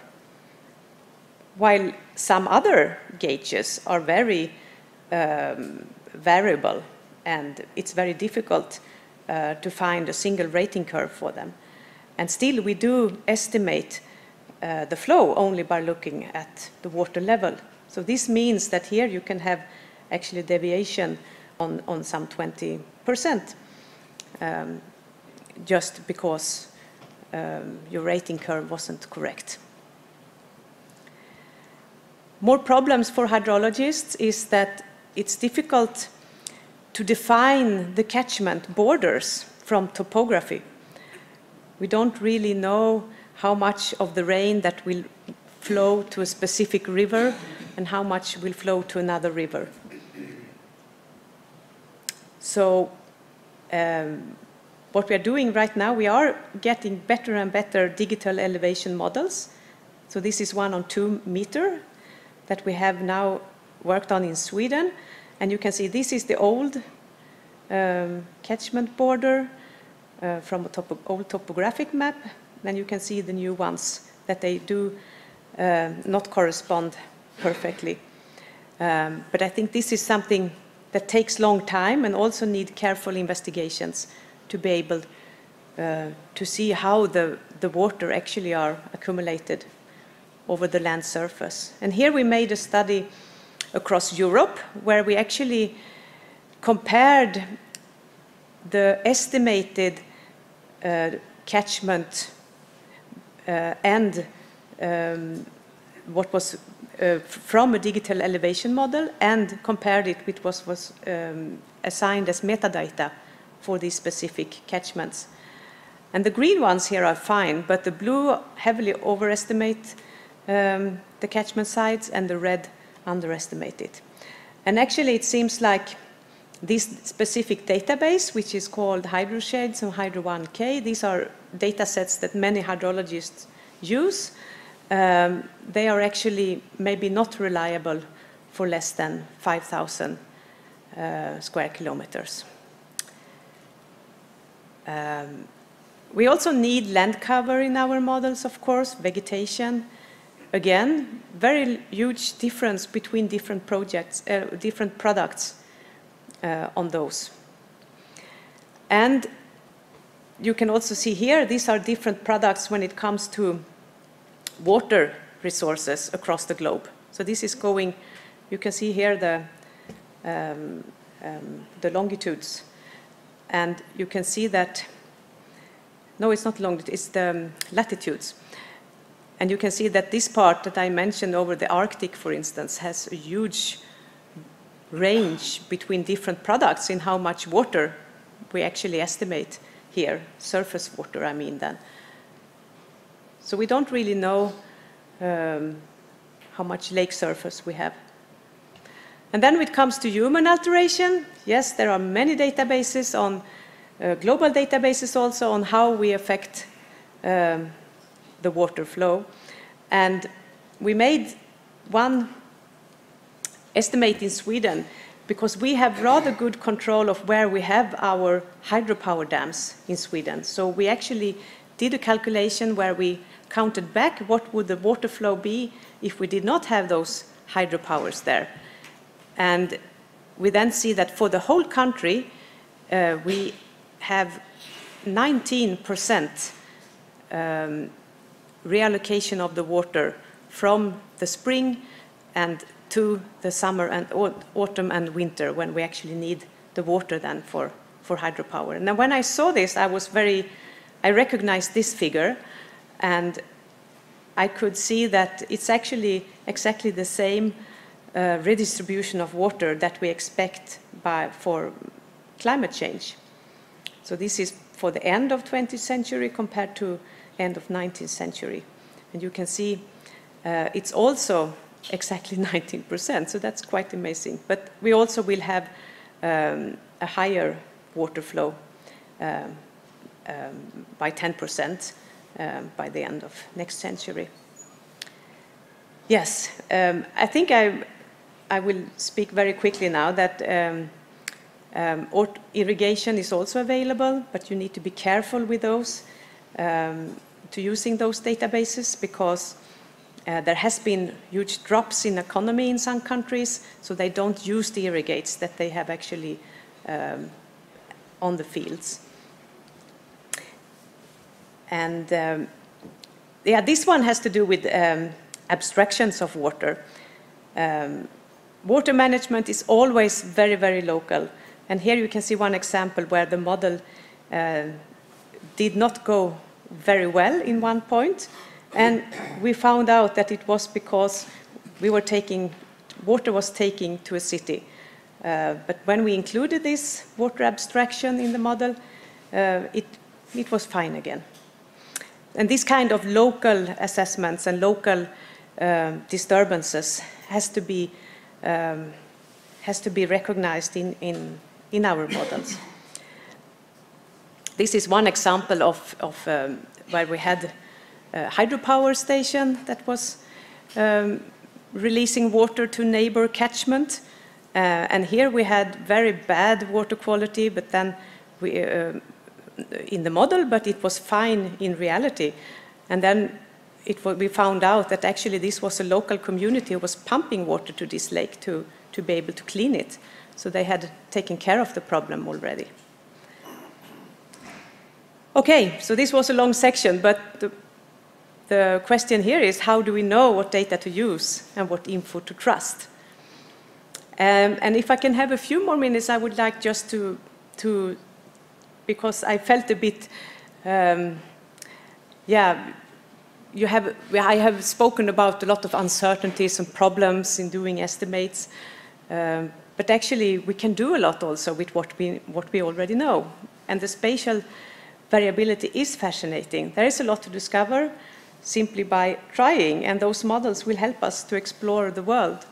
While some other gauges are very variable, and it's very difficult to find a single rating curve for them. And still, we do estimate the flow only by looking at the water level. So this means that here you can have actually deviation on some 20%. just because your rating curve wasn't correct. More problems for hydrologists is that it's difficult to define the catchment borders from topography. We don't really know how much of the rain that will flow to a specific river and how much will flow to another river. So what we are doing right now, we are getting better and better digital elevation models. So this is one on 2 meters that we have now worked on in Sweden. And you can see this is the old catchment border from an old topographic map. Then you can see the new ones that they do not correspond perfectly. But I think this is something that takes long time and also need careful investigations to be able to see how the water actually are accumulated over the land surface. And here we made a study across Europe where we actually compared the estimated catchment and what was from a digital elevation model and compared it with what was assigned as metadata for these specific catchments. And the green ones here are fine, but the blue heavily overestimate the catchment sites and the red underestimate it. And actually it seems like this specific database, which is called Hydroshades and Hydro-1K, these are data sets that many hydrologists use. They are actually maybe not reliable for less than 5,000 square kilometers. We also need land cover in our models, of course, vegetation. Again, very huge difference between different projects, different products on those. And you can also see here, these are different products when it comes to water resources across the globe. So this is going, you can see here the longitudes. And you can see that, no, it's not longitude, it's the latitudes. And you can see that this part that I mentioned over the Arctic, for instance, has a huge range between different products in how much water we actually estimate here, surface water, I mean then. So we don't really know how much lake surface we have. And then when it comes to human alteration, yes, there are many databases on, global databases also on how we affect the water flow. And we made one estimate in Sweden because we have rather good control of where we have our hydropower dams in Sweden. So we actually did a calculation where we counted back what would the water flow be if we did not have those hydropowers there. And we then see that for the whole country, we have 19% reallocation of the water from the spring and to the summer and autumn and winter when we actually need the water then for hydropower. And then when I saw this, I recognized this figure and I could see that it's actually exactly the same redistribution of water that we expect for climate change. So this is for the end of 20th century compared to end of 19th century. And you can see it's also exactly 19%, so that's quite amazing. But we also will have a higher water flow by 10% by the end of next century. Yes, I think I will speak very quickly now that irrigation is also available, but you need to be careful with those, to using those databases because there has been huge drops in economy in some countries, so they don't use the irrigates that they have actually on the fields. And yeah, this one has to do with abstractions of water. Water management is always very, very local. And here you can see one example where the model did not go very well in one point, and we found out that it was because water was taking to a city. But when we included this water abstraction in the model, it was fine again. And this kind of local assessments and local disturbances has to be recognized in our models. This is one example of where we had a hydropower station that was releasing water to neighbor catchment. And here we had very bad water quality, but then in the model, but it was fine in reality. And then we found out that actually this was a local community who was pumping water to this lake to be able to clean it. So they had taken care of the problem already. Okay, so this was a long section, but the question here is, how do we know what data to use and what info to trust? And if I can have a few more minutes, I would like just to because I felt a bit, I have spoken about a lot of uncertainties and problems in doing estimates, but actually we can do a lot also with what we already know. And the spatial variability is fascinating. There is a lot to discover simply by trying, and those models will help us to explore the world.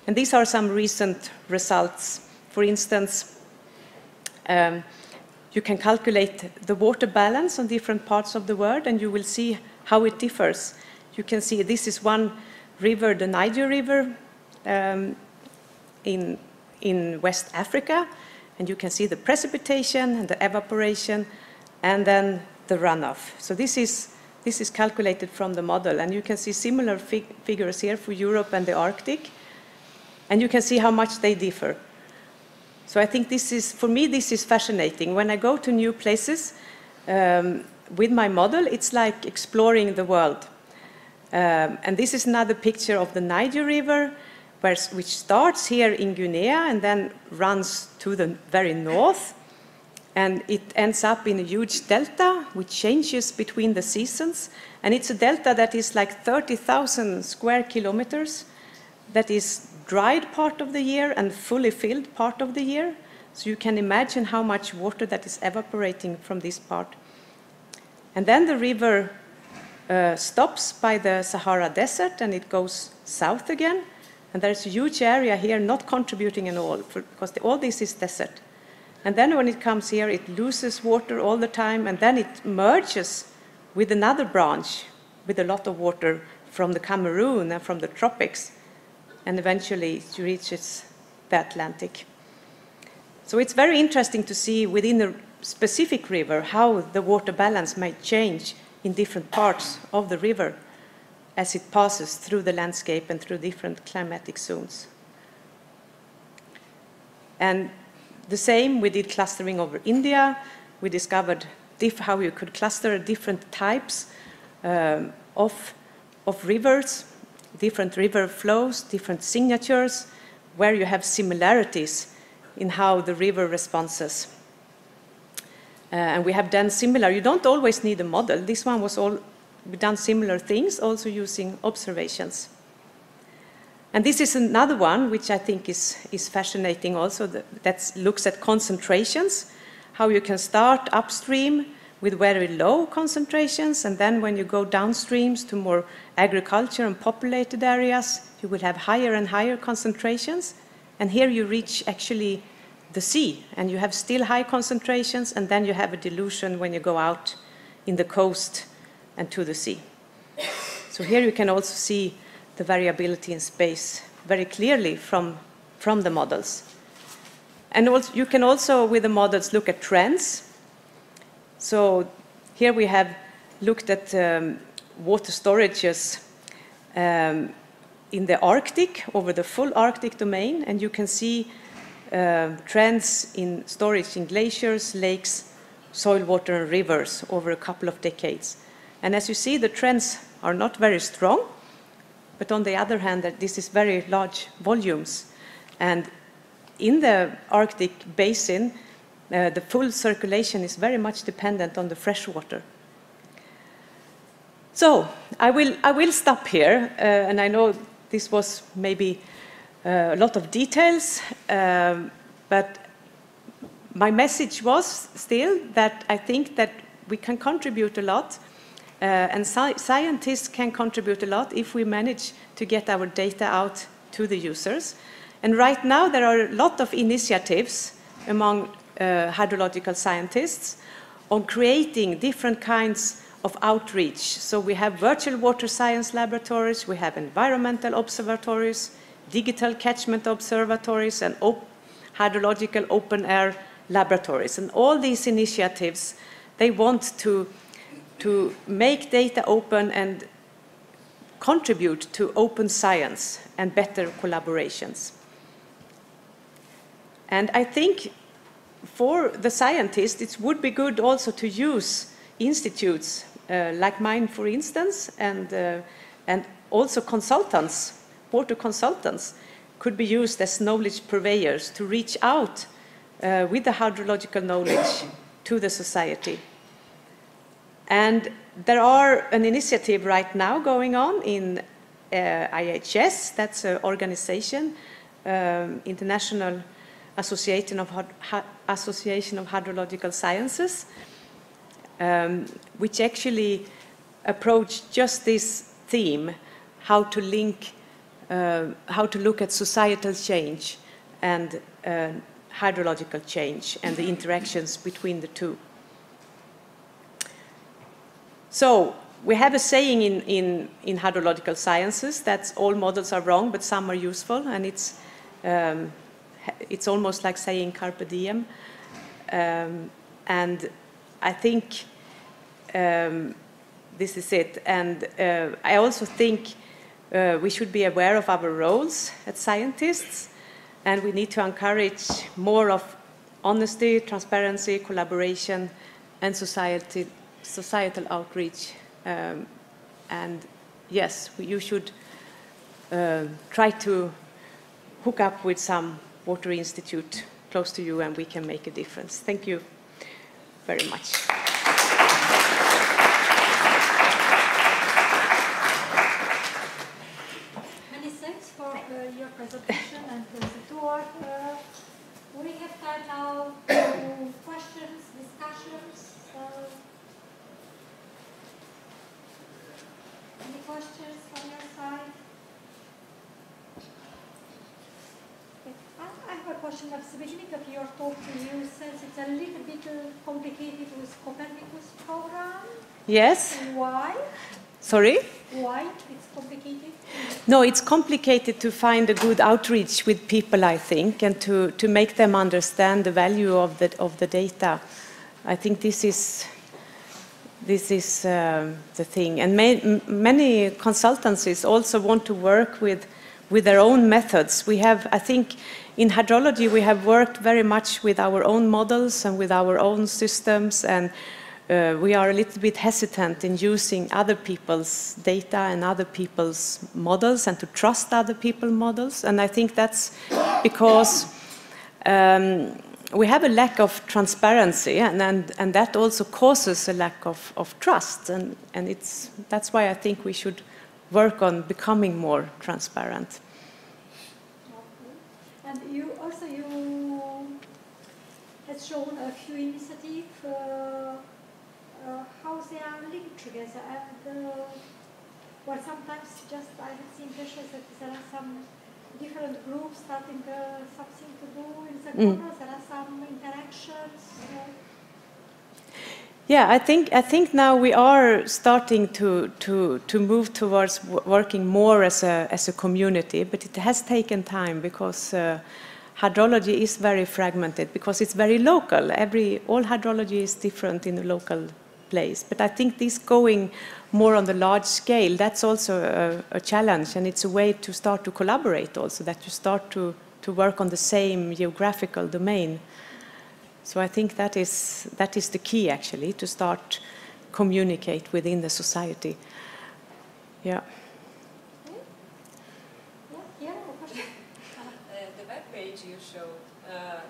And these are some recent results. For instance, you can calculate the water balance on different parts of the world, and you will see how it differs. You can see this is one river, the Niger River, in West Africa, and you can see the precipitation and the evaporation, and then the runoff. So this is calculated from the model, and you can see similar figures here for Europe and the Arctic, and you can see how much they differ. So I think for me, this is fascinating. When I go to new places with my model, it's like exploring the world. And this is another picture of the Niger River, which starts here in Guinea and then runs to the very north. And it ends up in a huge delta, which changes between the seasons. And it's a delta that is like 30,000 square kilometers, that is dried part of the year and fully filled part of the year. So you can imagine how much water that is evaporating from this part. And then the river stops by the Sahara Desert, and it goes south again. And there's a huge area here not contributing at all, because all this is desert. And then when it comes here, it loses water all the time, and then it merges with another branch with a lot of water from the Cameroon and from the tropics, and eventually it reaches the Atlantic. So it's very interesting to see within a specific river how the water balance might change in different parts of the river as it passes through the landscape and through different climatic zones. And the same, we did clustering over India. We discovered how you could cluster different types of rivers, different river flows, different signatures, where you have similarities in how the river responses. And we have done similar. You don't always need a model. This one was we've done similar things, also using observations. And this is another one which I think is fascinating also, that looks at concentrations, how you can start upstream with very low concentrations, and then when you go downstreams to more agriculture and populated areas, you will have higher and higher concentrations. And here you reach actually the sea, and you have still high concentrations, and then you have a dilution when you go out in the coast and to the sea. So here you can also see the variability in space very clearly from the models. And also, you can also, with the models, look at trends. So here we have looked at water storages in the Arctic, over the full Arctic domain, and you can see trends in storage in glaciers, lakes, soil, water, and rivers over a couple of decades. And as you see, the trends are not very strong, but on the other hand, this is very large volumes. And in the Arctic basin, the full circulation is very much dependent on the fresh water. So I will stop here, and I know this was maybe a lot of details, but my message was still that I think that we can contribute a lot, and scientists can contribute a lot if we manage to get our data out to the users. And right now there are a lot of initiatives among hydrological scientists on creating different kinds of outreach. So we have virtual water science laboratories, we have environmental observatories, digital catchment observatories, and hydrological open air laboratories. And all these initiatives, they want to make data open and contribute to open science and better collaborations. And I think for the scientists, it would be good also to use institutes like mine, for instance, and also consultants, water consultants, could be used as knowledge purveyors to reach out with the hydrological knowledge to the society. And there are an initiative right now going on in IHS, that's an organization, International Association of Hydrological Sciences, which actually approach just this theme, how to link, how to look at societal change and hydrological change and the interactions between the two. So we have a saying in hydrological sciences that all models are wrong, but some are useful, and it's almost like saying carpe diem. And I think this is it. And I also think we should be aware of our roles as scientists, and we need to encourage more of honesty, transparency, collaboration, and societal outreach. And yes, you should try to hook up with some water institute close to you, and we can make a difference. Thank you very much. Many thanks for your presentation and the tour. We have time now to questions, discussions. Any questions from your side? I have a question. At the beginning of your talk, you said it's a little bit complicated with Copernicus program. Yes. Why? Sorry? Why it's complicated? No, it's complicated to find a good outreach with people, I think, and to make them understand the value of the data. I think this is the thing. And many consultancies also want to work with their own methods. We have, I think, in hydrology, we have worked very much with our own models and with our own systems, and we are a little bit hesitant in using other people's data and other people's models and to trust other people's models. And I think that's because we have a lack of transparency, and that also causes a lack of trust. And that's why I think we should work on becoming more transparent. And you have shown a few initiatives, how they are linked together. And well, sometimes just I have the impression that there are some different groups starting something to do in the corner. There are some interactions. Yeah, I think now we are starting to move towards working more as a community, but it has taken time because hydrology is very fragmented, because it's very local. All hydrology is different in a local place. But I think this going more on the large scale, that's also a challenge, and it's a way to start to collaborate also, that you start to work on the same geographical domain. So I think that is the key, actually, to start communicate within the society. Yeah. The web page you showed,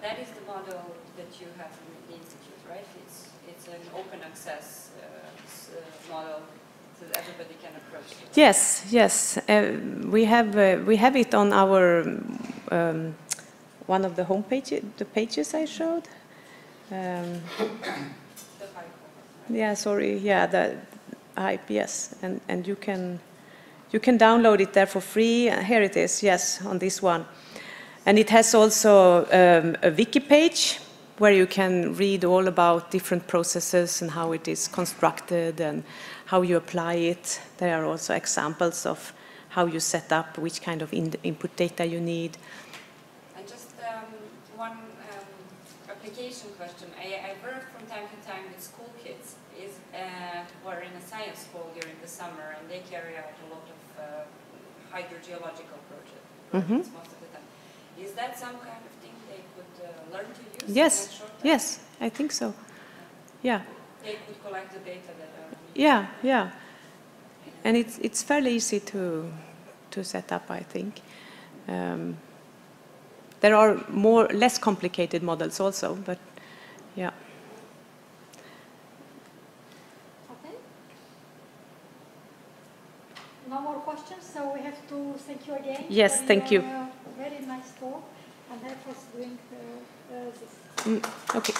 that is the model that you have in the institute, right? It's an open access model that everybody can approach. Yes, yes. We have it on our one of the the pages I showed. The hype, right? Yeah, sorry. Yeah, the hype. Yes, and you can download it there for free. Here it is. Yes, on this one, and it has also a wiki page where you can read all about different processes and how it is constructed and how you apply it. There are also examples of how you set up, which kind of input data you need. And just one application question. I work from time to time with school kids who are in a science school during the summer, and they carry out a lot of hydrogeological projects most of the time. Is that some kind of thing they could learn to use? Yes, in a short time? yes, I think so. Yeah. They could collect the data that are needed. Yeah, yeah. And it's fairly easy to set up, I think. There are less complicated models also, but yeah. Okay. No more questions, so we have to thank you again. Yes, for thank your, you. Very nice talk, and help us doing this. Okay.